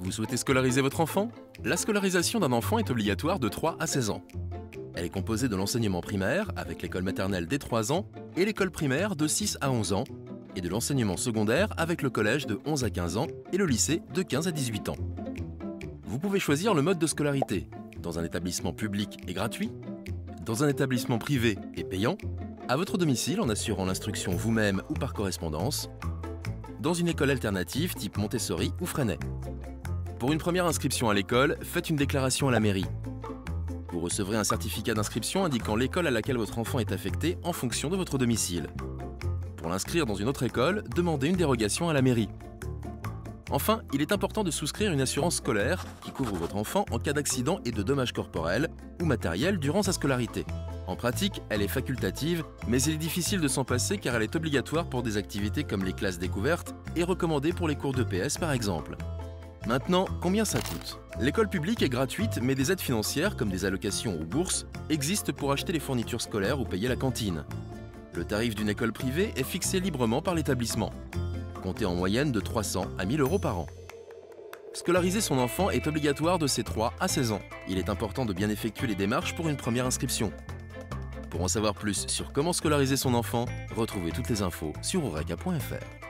Vous souhaitez scolariser votre enfant? La scolarisation d'un enfant est obligatoire de 3 à 16 ans. Elle est composée de l'enseignement primaire, avec l'école maternelle dès 3 ans, et l'école primaire de 6 à 11 ans, et de l'enseignement secondaire avec le collège de 11 à 15 ans et le lycée de 15 à 18 ans. Vous pouvez choisir le mode de scolarité, dans un établissement public et gratuit, dans un établissement privé et payant, à votre domicile en assurant l'instruction vous-même ou par correspondance, dans une école alternative type Montessori ou Freinet. Pour une première inscription à l'école, faites une déclaration à la mairie. Vous recevrez un certificat d'inscription indiquant l'école à laquelle votre enfant est affecté en fonction de votre domicile. Pour l'inscrire dans une autre école, demandez une dérogation à la mairie. Enfin, il est important de souscrire une assurance scolaire qui couvre votre enfant en cas d'accident et de dommages corporels ou matériels durant sa scolarité. En pratique, elle est facultative, mais il est difficile de s'en passer car elle est obligatoire pour des activités comme les classes découvertes et recommandée pour les cours d'EPS par exemple. Maintenant, combien ça coûte? L'école publique est gratuite, mais des aides financières comme des allocations ou bourses existent pour acheter les fournitures scolaires ou payer la cantine. Le tarif d'une école privée est fixé librement par l'établissement. Comptez en moyenne de 300 à 1000 € par an. Scolariser son enfant est obligatoire de ses 3 à 16 ans. Il est important de bien effectuer les démarches pour une première inscription. Pour en savoir plus sur comment scolariser son enfant, retrouvez toutes les infos sur oureka.fr.